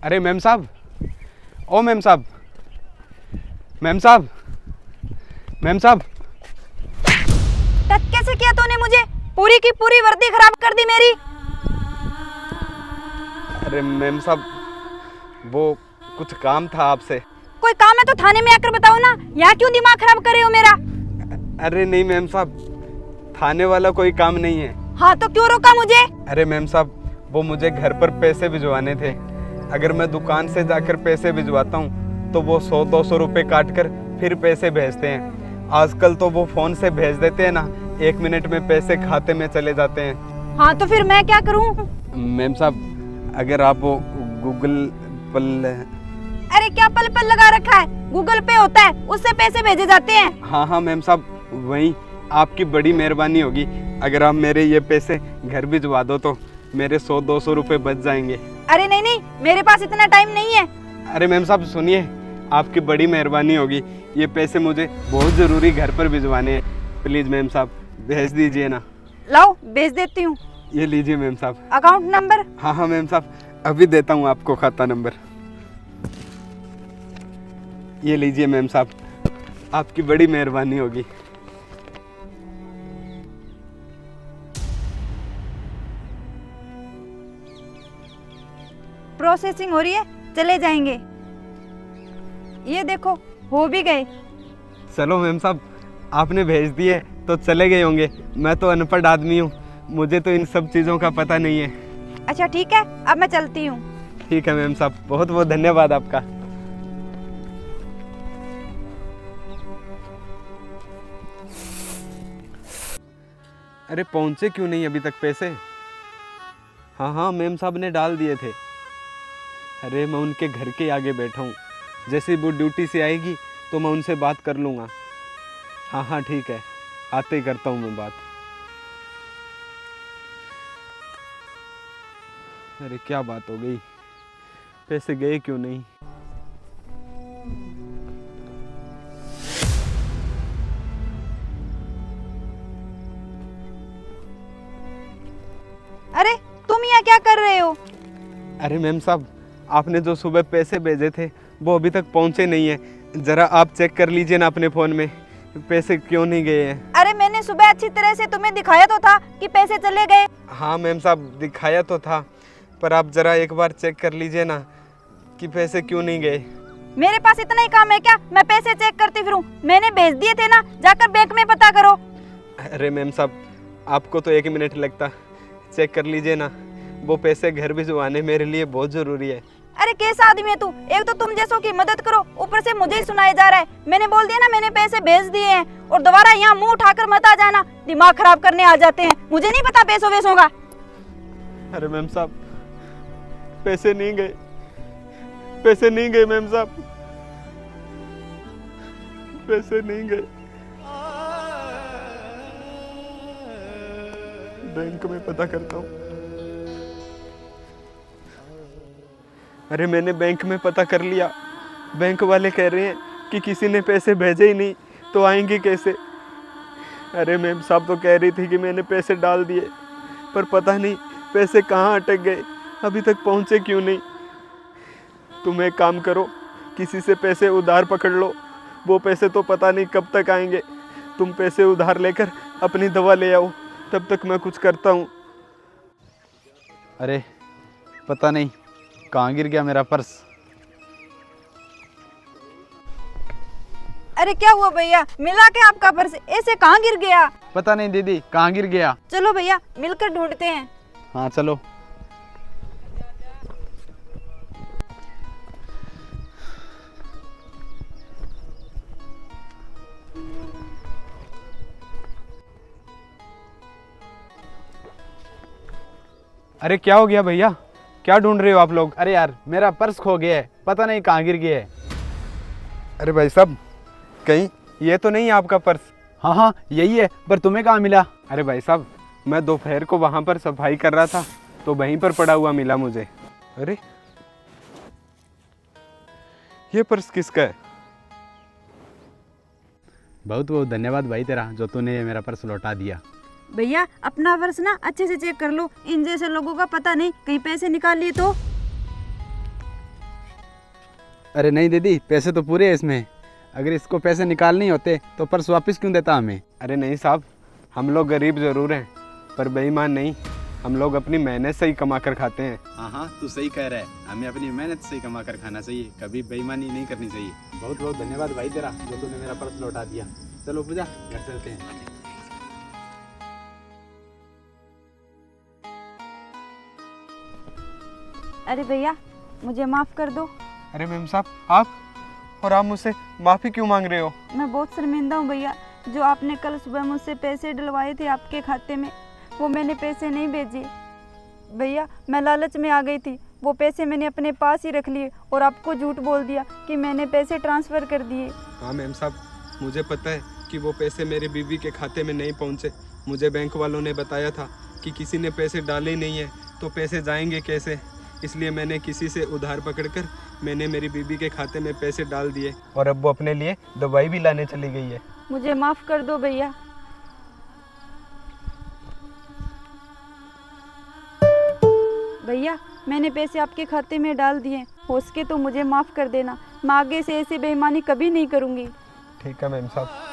अरे मैम साहब, ओ मैम साहब, मैम साहब, मैम साहब। टच कैसे किया तूने मुझे? पूरी की पूरी वर्दी खराब कर दी मेरी। अरे मैम साहब, वो कुछ काम था आपसे। कोई काम है तो थाने में आकर बताओ ना, यहाँ क्यों दिमाग खराब कर रहे हो मेरा? अरे नहीं मैम साहब, थाने वाला कोई काम नहीं है। हाँ तो क्यों रोका मुझे? अरे मैम साहब, वो मुझे घर पर पैसे भिजवाने थे। अगर मैं दुकान से जाकर पैसे भिजवाता हूँ तो वो 100-200 रुपये काट कर फिर पैसे भेजते हैं। आजकल तो वो फ़ोन से भेज देते हैं ना, 1 मिनट में पैसे खाते में चले जाते हैं। हाँ तो फिर मैं क्या करूँ? मैम साहब, अगर आप वो गूगल पल। अरे क्या पल पल लगा रखा है? गूगल पे होता है, उससे पैसे भेजे जाते हैं। हाँ हाँ मैम साहब, वही आपकी बड़ी मेहरबानी होगी। अगर आप मेरे ये पैसे घर भिजवा दो तो मेरे 100-200 रुपये बच जाएंगे। अरे नहीं नहीं, मेरे पास इतना टाइम नहीं है। अरे मैम साहब सुनिए, आपकी बड़ी मेहरबानी होगी, ये पैसे मुझे बहुत ज़रूरी घर पर भिजवाने हैं। प्लीज़ मैम साहब भेज दीजिए ना। लाओ भेज देती हूँ। ये लीजिए मैम साहब। Account number? हाँ हाँ मैम साहब, अभी देता हूँ आपको खाता नंबर। ये लीजिए मैम साहब, आपकी बड़ी मेहरबानी होगी। प्रोसेसिंग हो रही है, चले जाएंगे। ये देखो हो भी गए। चलो मैम साहब, आपने भेज दिए तो चले गए होंगे। मैं तो अनपढ़ आदमी हूँ, मुझे तो इन सब चीज़ों का पता नहीं है। अच्छा ठीक है, अब मैं चलती हूँ। ठीक है मैम साहब, बहुत बहुत धन्यवाद आपका। अरे पहुँचे क्यों नहीं अभी तक पैसे? हाँ हाँ मैम साहब ने डाल दिए थे। अरे मैं उनके घर के आगे बैठा हूँ, जैसे वो ड्यूटी से आएगी तो मैं उनसे बात कर लूँगा। हाँ हाँ ठीक है, आते ही करता हूँ मैं बात। अरे क्या बात हो गई, पैसे गए क्यों नहीं? अरे तुम यहाँ क्या कर रहे हो? अरे मैम साहब, आपने जो सुबह पैसे भेजे थे वो अभी तक पहुँचे नहीं है। ज़रा आप चेक कर लीजिए ना अपने फ़ोन में, पैसे क्यों नहीं गए हैं। अरे मैंने सुबह अच्छी तरह से तुम्हें दिखाया तो था कि पैसे चले गए। हाँ मैम साहब, दिखाया तो था, पर आप ज़रा एक बार चेक कर लीजिए ना कि पैसे क्यों नहीं गए। मेरे पास इतना ही काम है क्या मैं पैसे चेक करती फिरूं? मैंने भेज दिए थे ना, जाकर बैंक में पता करो। अरे मैम साहब, आपको तो 1 मिनट लगता, चेक कर लीजिए ना। वो पैसे घर भिजवाने मेरे लिए बहुत ज़रूरी है। अरे कैसा आदमी है तू? एक तो तुम जैसों की मदद करो, ऊपर से मुझे ही सुनाया जा रहा है। मैंने बोल दिया ना मैंने पैसे भेज दिए हैं, और दोबारा यहाँ मुंह उठाकर मत आ जाना, दिमाग खराब करने आ जाते हैं। मुझे नहीं पता पैसों वैसों का। अरे मैम साहब, पैसे नहीं गए, पैसे नहीं गए मैम साहब, पैसे नहीं गए। बैंक में पता करता हूँ। अरे मैंने बैंक में पता कर लिया, बैंक वाले कह रहे हैं कि किसी ने पैसे भेजे ही नहीं तो आएंगे कैसे। अरे मैम साहब तो कह रही थी कि मैंने पैसे डाल दिए, पर पता नहीं पैसे कहाँ अटक गए, अभी तक पहुँचे क्यों नहीं। तुम एक काम करो, किसी से पैसे उधार पकड़ लो, वो पैसे तो पता नहीं कब तक आएंगे। तुम पैसे उधार लेकर अपनी दवा ले आओ, तब तक मैं कुछ करता हूँ। अरे पता नहीं कहाँ गिर गया मेरा पर्स। अरे क्या हुआ भैया, मिला क्या आपका पर्स? ऐसे कहाँ गिर गया? पता नहीं दीदी कहाँ गिर गया। चलो भैया मिलकर ढूंढते हैं। हाँ चलो। अरे क्या हो गया भैया, क्या ढूंढ रहे हो आप लोग? अरे यार मेरा पर्स खो गया है, पता नहीं कहाँ गिर गया है। अरे भाई साहब, कहीं ये तो नहीं है आपका पर्स? हाँ हाँ यही है, पर तुम्हें कहाँ मिला? अरे भाई साहब, मैं दोपहर को वहाँ पर सफाई कर रहा था तो वहीं पर पड़ा हुआ मिला मुझे। अरे ये पर्स किसका है? बहुत बहुत धन्यवाद भाई तेरा, जो तूने मेरा पर्स लौटा दिया। भैया अपना पर्स ना अच्छे से चेक कर लो, इन जैसे लोगों का पता नहीं कहीं पैसे निकाल लिए तो। अरे नहीं दीदी, पैसे तो पूरे हैं इसमें। अगर इसको पैसे निकालने ही होते तो पर्स वापस क्यों देता हमें? अरे नहीं साहब, हम लोग गरीब ज़रूर हैं पर बेईमान नहीं। हम लोग अपनी मेहनत से ही कमा कर खाते हैं। हाँ हाँ, तू सही कह रहा है। हमें अपनी मेहनत से ही कमा कर खाना चाहिए, कभी बेईमानी नहीं करनी चाहिए। बहुत बहुत धन्यवाद भाई तेरा, जो तूने मेरा पर्स लौटा दिया। चलो पूजा, घर चलते हैं। अरे भैया, मुझे माफ़ कर दो। अरे मैम साहब, आप मुझसे माफ़ी क्यों मांग रहे हो? मैं बहुत शर्मिंदा हूँ भैया। जो आपने कल सुबह मुझसे पैसे डलवाए थे आपके खाते में, वो मैंने पैसे नहीं भेजे भैया। मैं लालच में आ गई थी, वो पैसे मैंने अपने पास ही रख लिए और आपको झूठ बोल दिया कि मैंने पैसे ट्रांसफ़र कर दिए। हाँ मैम साहब, मुझे पता है कि वो पैसे मेरे बीवी के खाते में नहीं पहुँचे। मुझे बैंक वालों ने बताया था कि किसी ने पैसे डाले नहीं है तो पैसे जाएंगे कैसे, इसलिए मैंने किसी से उधार पकड़कर मैंने मेरी बीवी के खाते में पैसे डाल दिए और अब वो अपने लिए दवाई भी लाने चली गई है। मुझे माफ़ कर दो भैया। भैया, मैंने पैसे आपके खाते में डाल दिए, हो सके तो मुझे माफ़ कर देना। मैं आगे से ऐसी बेईमानी कभी नहीं करूँगी। ठीक है मैम साहब।